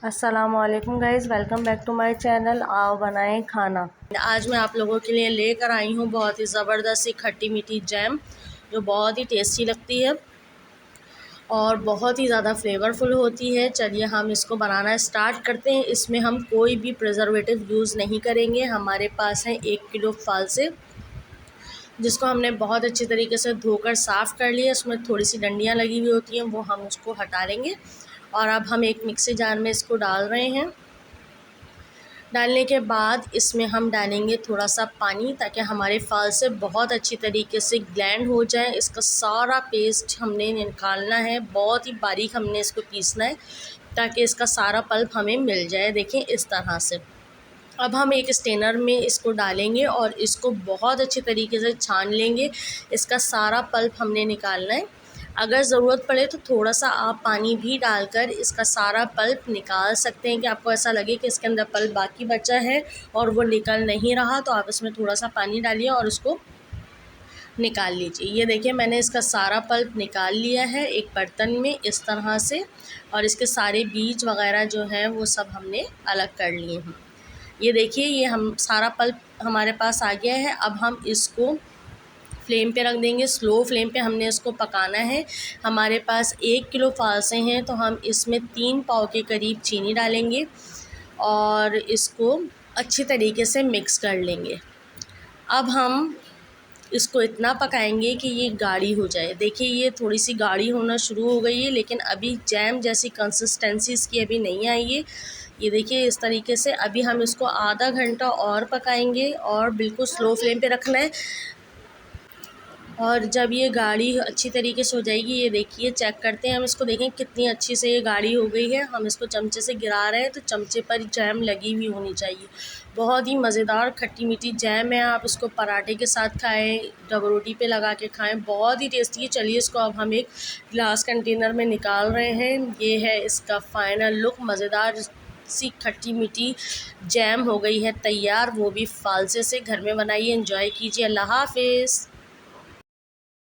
अस्सलामुअलैकुम guys, welcome back to my channel. आओ बनाएं खाना। आज मैं आप लोगों के लिए लेकर आई हूँ बहुत ही ज़बरदस्त सी खट्टी मीठी जैम, जो बहुत ही टेस्टी लगती है और बहुत ही ज़्यादा फ्लेवरफुल होती है। चलिए हम इसको बनाना स्टार्ट करते हैं। इसमें हम कोई भी प्रिजर्वेटिव यूज़ नहीं करेंगे। हमारे पास है 1 किलो फालसे, जिसको हमने बहुत अच्छी तरीके से धोकर साफ़ कर लिया। उसमें थोड़ी सी डंडियाँ लगी हुई होती हैं, वो हम उसको हटा लेंगे। और अब हम एक मिक्सी जार में इसको डाल रहे हैं। डालने के बाद इसमें हम डालेंगे थोड़ा सा पानी, ताकि हमारे फालसे बहुत अच्छी तरीके से ग्लैंड हो जाए। इसका सारा पेस्ट हमने निकालना है, बहुत ही बारीक हमने इसको पीसना है, ताकि इसका सारा पल्प हमें मिल जाए। देखिए इस तरह से। अब हम एक स्ट्रेनर में इसको डालेंगे और इसको बहुत अच्छी तरीके से छान लेंगे। इसका सारा पल्प हमने निकालना है। अगर ज़रूरत पड़े तो थोड़ा सा आप पानी भी डालकर इसका सारा पल्प निकाल सकते हैं, कि आपको ऐसा लगे कि इसके अंदर पल्प बाकी बचा है और वो निकल नहीं रहा, तो आप इसमें थोड़ा सा पानी डालिए और उसको निकाल लीजिए। ये देखिए मैंने इसका सारा पल्प निकाल लिया है एक बर्तन में इस तरह से, और इसके सारे बीज वगैरह जो हैं वो सब हमने अलग कर लिए हैं। ये देखिए ये हम सारा पल्प हमारे पास आ गया है। अब हम इसको फ्लेम पे रख देंगे, स्लो फ्लेम पे हमने इसको पकाना है। हमारे पास 1 किलो फालसे हैं, तो हम इसमें 3 पाव के करीब चीनी डालेंगे और इसको अच्छी तरीके से मिक्स कर लेंगे। अब हम इसको इतना पकाएंगे कि ये गाढ़ी हो जाए। देखिए ये थोड़ी सी गाढ़ी होना शुरू हो गई है, लेकिन अभी जैम जैसी कंसिस्टेंसी इसकी अभी नहीं आई है। ये देखिए इस तरीके से। अभी हम इसको आधा घंटा और पकाएंगे और बिल्कुल स्लो फ्लेम पे रखना है। और जब ये गाढ़ी अच्छी तरीके से हो जाएगी, ये देखिए चेक करते हैं हम इसको, देखें कितनी अच्छी से ये गाढ़ी हो गई है। हम इसको चमचे से गिरा रहे हैं, तो चमचे पर जैम लगी हुई होनी चाहिए। बहुत ही मज़ेदार खट्टी मीठी जैम है। आप इसको पराठे के साथ खाएं, डबल रोटी पे लगा के खाएं, बहुत ही टेस्टी है। चलिए इसको अब हम एक ग्लास कंटेनर में निकाल रहे हैं। ये है इसका फ़ाइनल लुक। मज़ेदार सी खट्टी मीठी जैम हो गई है तैयार, वो भी फालसे से। घर में बनाइए, एंजॉय कीजिए। अल्लाह हाफ़िज़।